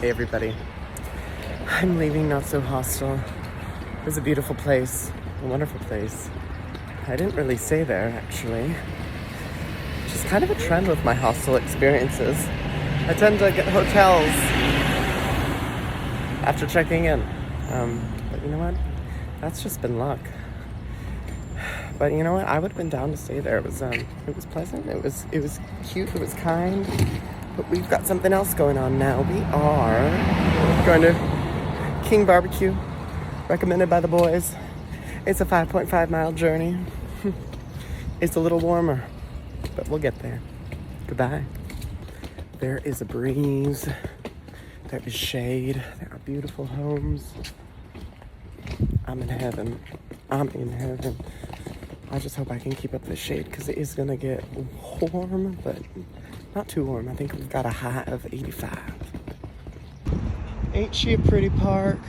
Hey everybody, I'm leaving Not So Hostel. It was a beautiful place, a wonderful place. I didn't really stay there actually, which is kind of a trend with my hostel experiences. I tend to get hotels after checking in, but you know what? That's just been luck. But you know what? I would have been down to stay there. It was pleasant. It was cute. It was kind. But we've got something else going on now. We are going to King Barbecue, recommended by the boys. It's a 5.5 mile journey. It's a little warmer, but we'll get there. Goodbye. There is a breeze. There is shade. There are beautiful homes. I'm in heaven. I'm in heaven. I just hope I can keep up the shade because it is gonna get warm, but not too warm. I think we've got a high of 85. Ain't she a pretty park?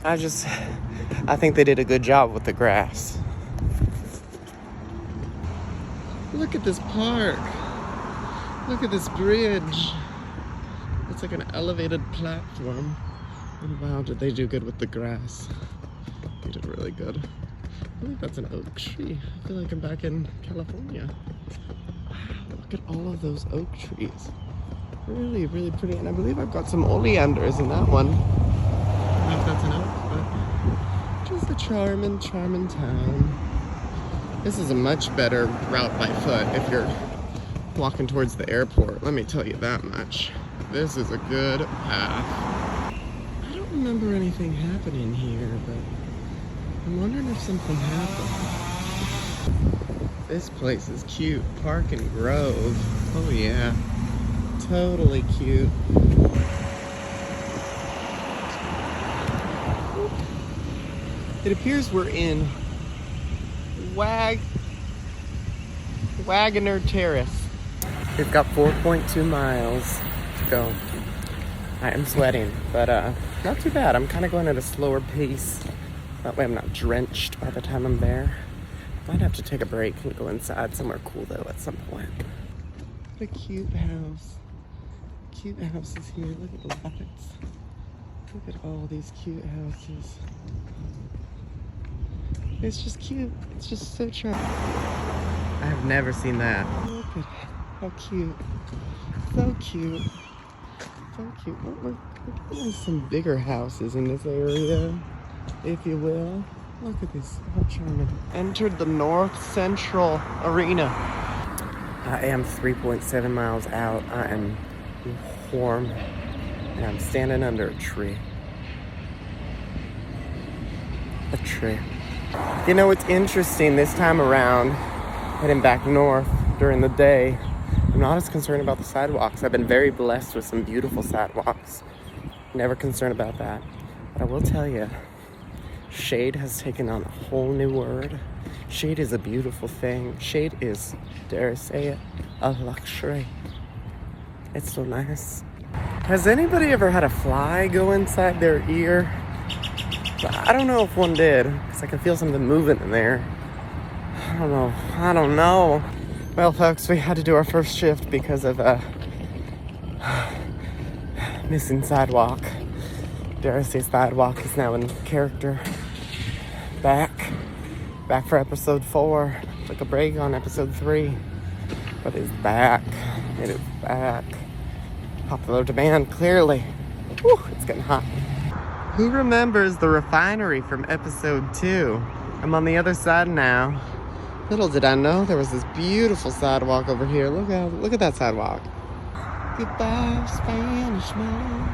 I think they did a good job with the grass. Look at this park. Look at this bridge. It's like an elevated platform. And wow, did they do good with the grass. They did really good. I think that's an oak tree. I feel like I'm back in California. Wow, look at all of those oak trees. Really, really pretty. And I believe I've got some oleanders in that one. I don't know if that's an oak, but just a charming town. This is a much better route by foot if you're walking towards the airport. Let me tell you that much. This is a good path. I don't remember anything happening here, but I'm wondering if something happened. This place is cute. Park and Grove. Oh yeah. Totally cute. It appears we're in Wagoner Terrace. We've got 4.2 miles to go. I am sweating, but not too bad. I'm kind of going at a slower pace. That way I'm not drenched by the time I'm there. Might have to take a break and go inside somewhere cool though at some point. What a cute house. Cute houses here. Look at the lights. Look at all these cute houses. It's just cute. It's just so charming. I have never seen that. Look at how cute. So cute. So cute. We're getting some bigger houses in this area, if you will. Look at this, how charming. Entered the North Central Arena. I am 3.7 miles out. I am warm, and I'm standing under a tree. A tree. You know, it's interesting this time around, heading back north during the day, I'm not as concerned about the sidewalks. I've been very blessed with some beautiful sidewalks. Never concerned about that. But I will tell you, shade has taken on a whole new word. Shade is a beautiful thing. Shade is, dare I say it, a luxury. It's so nice. Has anybody ever had a fly go inside their ear? I don't know if one did, because I can feel something moving in there. I don't know. Well, folks, we had to do our first shift because of missing sidewalk. Dare I say sidewalk is now in character. Back for episode 4. Took a break on episode 3. But it's back. It is back. Popular demand, clearly. Whew, it's getting hot. Who remembers the refinery from episode 2? I'm on the other side now. Little did I know there was this beautiful sidewalk over here. Look at that sidewalk. Goodbye, Spanish moms.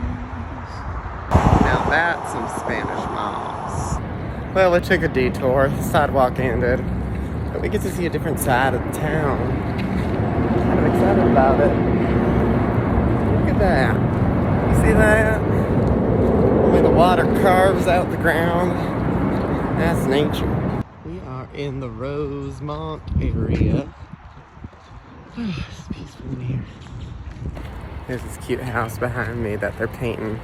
Now that's some Spanish moms. Well, it took a detour. The sidewalk ended. But we get to see a different side of the town. I'm kind of excited about it. Look at that. You see that? The way the water carves out the ground. That's nature. We are in the Rosemont area. Oh, it's peaceful in here. There's this cute house behind me that they're painting.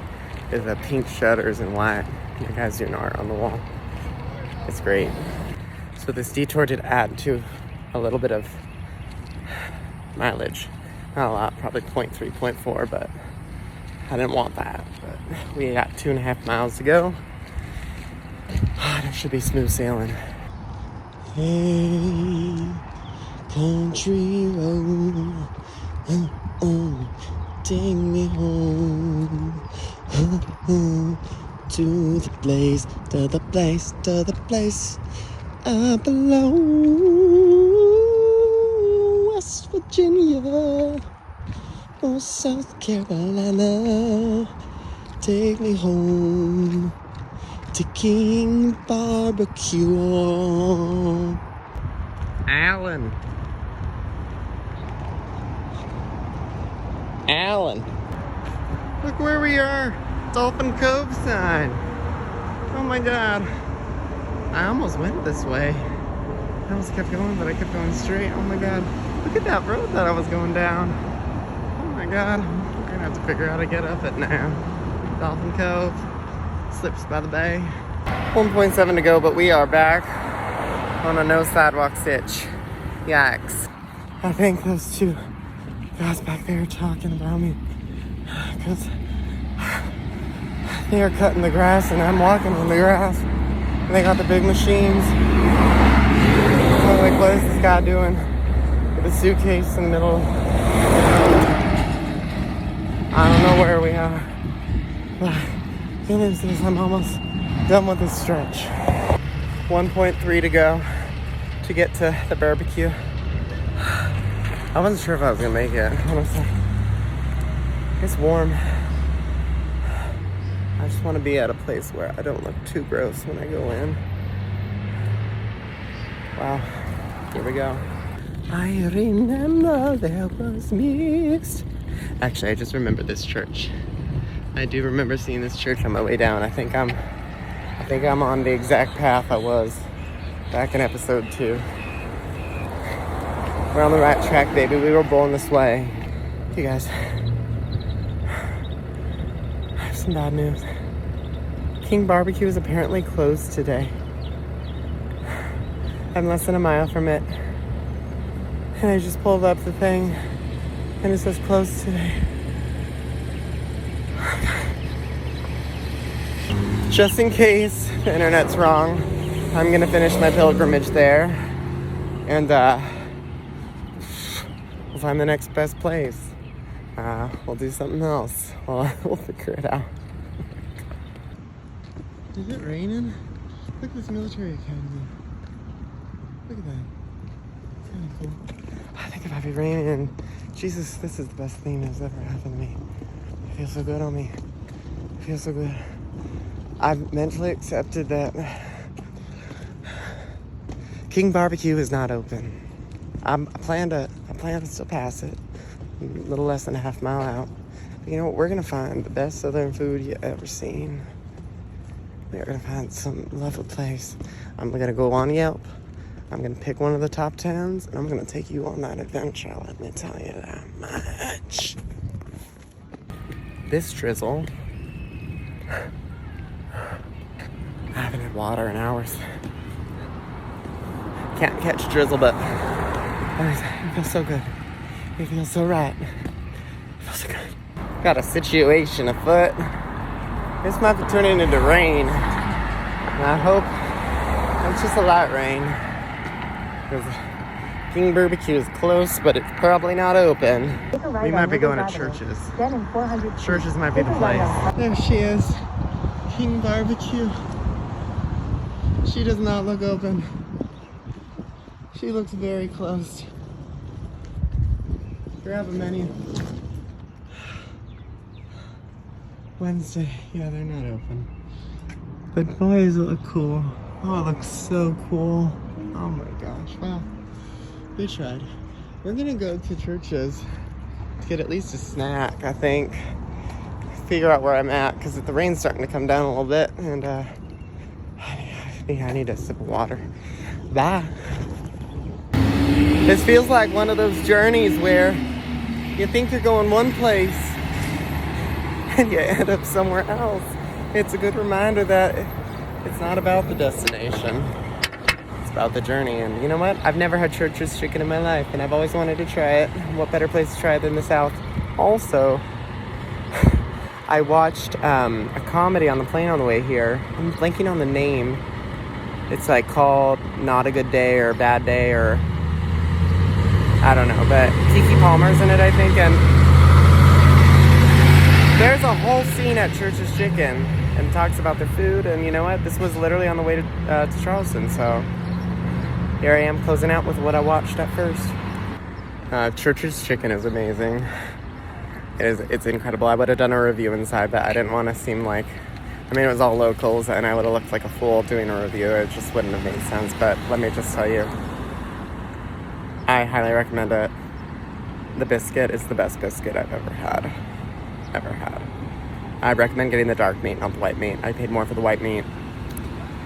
There's pink shutters and white. The guy's doing art on the wall. It's great. So this detour did add to a little bit of mileage. Not a lot, probably 0.3, 0.4, but I didn't want that, but we got 2.5 miles to go. There should be smooth sailing. Hey, country road, take me home, to the place, to the place, to the place I belong. West Virginia or South Carolina, take me home to King BBQ. Alan. Look where we are. Dolphin Cove sign. Oh my God. I almost went this way. I almost kept going, but I kept going straight. Oh my God. Look at that road that I was going down. Oh my God. I'm gonna have to figure out how to get up it now. Dolphin Cove. Slips by the bay. 1.7 to go, but we are back on a no sidewalk stitch. Yikes. I think those two guys back there are talking about me because they are cutting the grass and I'm walking on the grass. And they got the big machines. So like, what is this guy doing with a suitcase in the middle? I don't know where we are. But good news is I'm almost done with this stretch. 1.3 to go to get to the barbecue. I wasn't sure if I was gonna make it, honestly. It's warm. I just want to be at a place where I don't look too gross when I go in. Wow, here we go. I remember there was mist. Actually, I just remember this church. I do remember seeing this church on my way down. I think I'm on the exact path I was back in episode 2. We're on the right track, baby. We were born this way. You guys, I have some bad news. King BBQ is apparently closed today. I'm less than a mile from it. And I just pulled up the thing and it says closed today. Just in case the internet's wrong, I'm gonna finish my pilgrimage there and we'll find the next best place. We'll do something else. We'll figure it out. Is it raining? Look at this military academy. Look at that. It's kind of cool. I think it might be raining. Jesus, this is the best thing that's ever happened to me. It feels so good on me. It feels so good. I've mentally accepted that King BBQ is not open. I plan to still pass it. A little less than a half mile out. But you know what? We're gonna find the best southern food you ever seen. We're gonna find some lovely place. I'm gonna go on Yelp. I'm gonna pick one of the top 10s, and I'm gonna take you on that adventure. Let me tell you that much. This drizzle. I haven't had water in hours. Can't catch drizzle, but it feels so good. It feels so right. It feels so good. Got a situation afoot. This might be turning into rain. And I hope it's just a light rain. Because King BBQ is close, but it's probably not open. We might be going to churches. Churches might be the place. There she is. King BBQ. She does not look open. She looks very closed. Grab a menu. Wednesday. Yeah, they're not open. But boy, does it look cool. Oh, it looks so cool. Oh my gosh. Wow. They tried. We're gonna go to churches to get at least a snack, I think. Figure out where I'm at, because the rain's starting to come down a little bit, and I need a sip of water. Bye. This feels like one of those journeys where you think you're going one place and you end up somewhere else. It's a good reminder that it's not about the destination. It's about the journey. And you know what? I've never had church's chicken in my life, and I've always wanted to try it. What better place to try it than the South? Also, I watched a comedy on the plane on the way here. I'm blanking on the name. It's like called Not a Good Day or Bad Day or I don't know. But Keke Palmer's in it, I think. And there's a whole scene at Church's Chicken and talks about their food. And you know what? This was literally on the way to Charleston. So here I am closing out with what I watched at first. Church's Chicken is amazing. It's incredible. I would have done a review inside, but I didn't want to seem like... I mean, it was all locals, and I would have looked like a fool doing a review. It just wouldn't have made sense, but let me just tell you, I highly recommend it. The biscuit is the best biscuit I've ever had. I recommend getting the dark meat, not the white meat. I paid more for the white meat.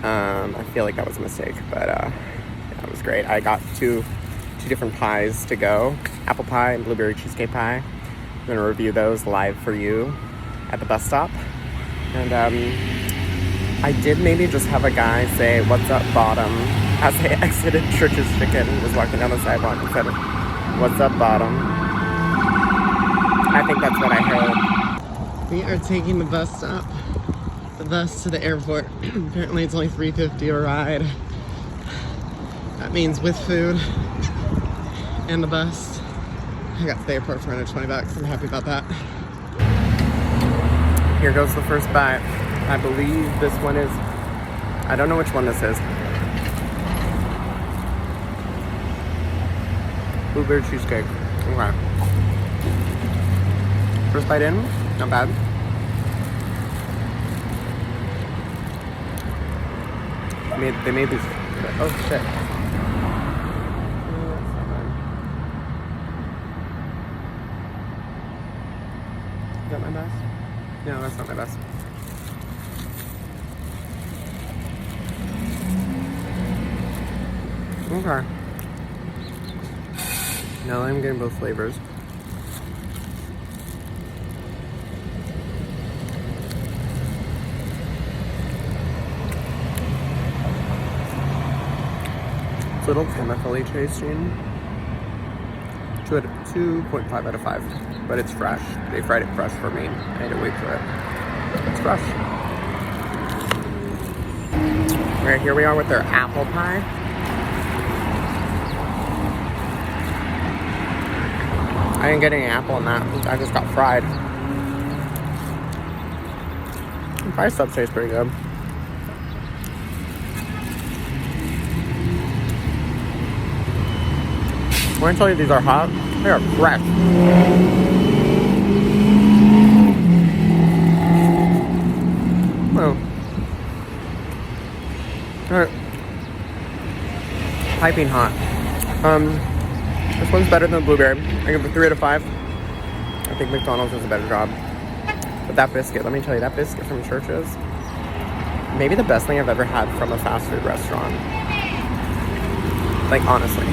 I feel like that was a mistake, but yeah, it was great. I got two different pies to go. Apple pie and blueberry cheesecake pie. I'm going to review those live for you at the bus stop. And I did maybe just have a guy say, "What's up, bottom?" as I exited Church's Chicken and was walking down the sidewalk and said, "What's up, bottom?" I think that's what I heard. We are taking the bus stop. The bus to the airport. Apparently it's only $3.50 a ride. That means with food and the bus. I got to the airport for $120. I'm happy about that. Here goes the first bite. I believe this one is... I don't know which one this is. Blueberry cheesecake. Okay. First bite in. Not bad. They made these... Oh, shit. Is that my best? No, that's not my best. Okay. Now I'm getting both flavors. It's a little chemically tasting. 2.5 out of 5. But it's fresh. They fried it fresh for me. I had to wait for it. It's fresh. Alright, here we are with their apple pie. I didn't get any apple in that. I just got fried. The pie stuff tastes pretty good. When I tell you these are hot, they are fresh. Oh. Alright. Piping hot. This one's better than the blueberry. I give it a 3 out of 5. I think McDonald's does a better job. But that biscuit, let me tell you, that biscuit from Church's, maybe the best thing I've ever had from a fast food restaurant. Like, honestly.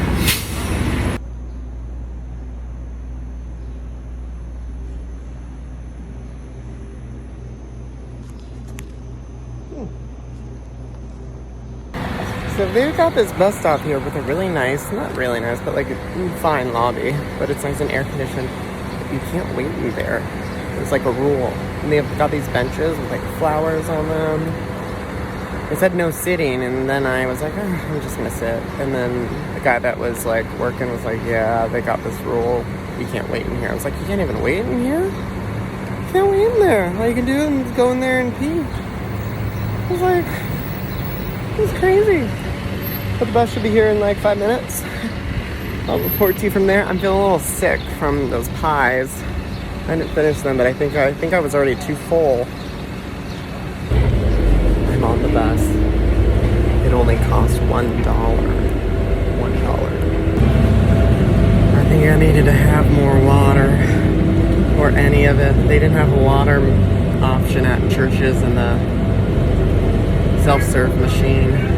So they've got this bus stop here with a really nice, not really nice, but like a fine lobby. But it's nice and air conditioned. But you can't wait in there. There's like a rule. And they've got these benches with like flowers on them. They said no sitting, and then I was like, oh, I'm just gonna sit. And then the guy that was like working was like, yeah, they got this rule. You can't wait in here. I was like, you can't even wait in here? You can't wait in there. All you can do is go in there and pee. I was like, this is crazy. But the bus should be here in like 5 minutes. I'll report to you from there. I'm feeling a little sick from those pies. I didn't finish them, but I think I was already too full. I'm on the bus. It only cost $1. $1. I think I needed to have more water. Or any of it. They didn't have a water option at Church's in the self-serve machine.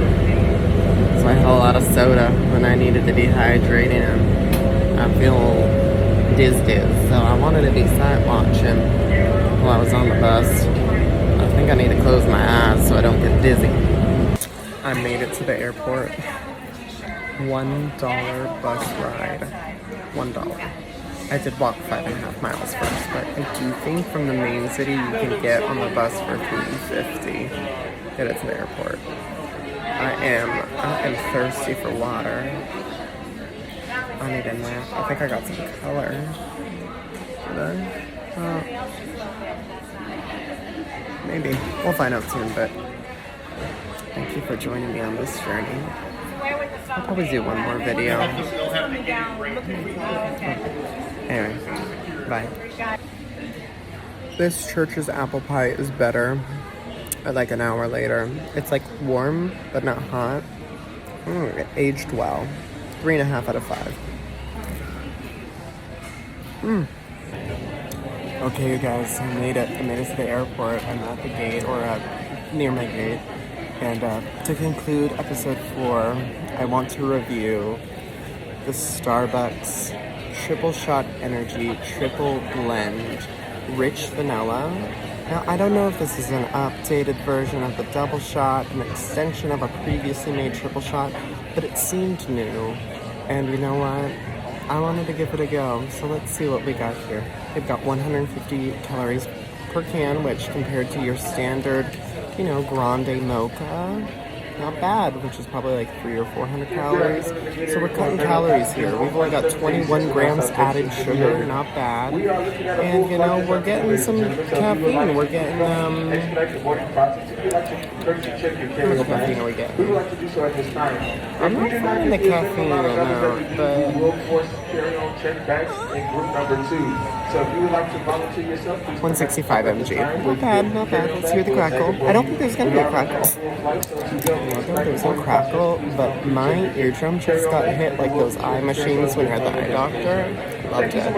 So I had a lot of soda when I needed to be hydrating, and I feel diz. So I wanted to be sight watching while I was on the bus. I think I need to close my eyes so I don't get dizzy. I made it to the airport. $1 bus ride. $1. I did walk 5.5 miles first, but I do think from the main city you can get on the bus for $3.50. Get it to the airport. I am thirsty for water. I need a nap. I think I got some color. Did I? Oh. Maybe. We'll find out soon, but thank you for joining me on this journey. I'll probably do one more video. Anyway, bye. This church's apple pie is better like an hour later. It's like warm, but not hot. It aged well. 3.5 out of 5. Okay, you guys, I made it. I made it to the airport. I'm at the gate, or near my gate. And to conclude episode 4, I want to review the Starbucks Triple Shot Energy Triple Blend Rich Vanilla. Now, I don't know if this is an updated version of the double shot, an extension of a previously made triple shot, but it seemed new. And you know what? I wanted to give it a go, so let's see what we got here. They've got 150 calories per can, which compared to your standard, you know, grande mocha, not bad, which is probably like 300 or 400 calories. So we're cutting calories here. We've only got 21 grams added sugar, not bad. And you know, we're getting some caffeine. We're getting how much caffeine are we getting? I'm not finding the caffeine right now, but 165 mg. Not bad, not bad. Let's hear the crackle. I don't think there's gonna be a crackle. There's no crackle, but my eardrum just got hit like those eye machines when you're at the eye doctor. Loved it.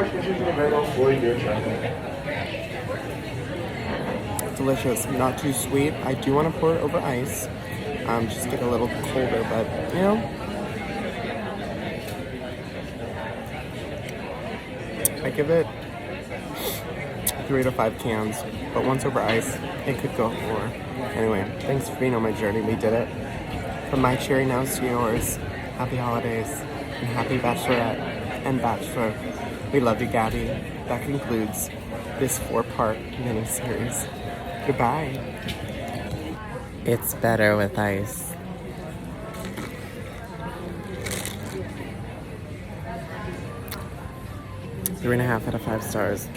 Delicious, not too sweet. I do want to pour it over ice. Just get a little colder, but you know. I give it 3 to 5 cans, but once over ice, it could go 4. Anyway, thanks for being on my journey. We did it. From my cherry nose to yours, happy holidays and happy bachelorette and bachelor. We love you, Gabby. That concludes this 4-part mini-series. Goodbye. It's better with ice. 3.5 out of 5 stars.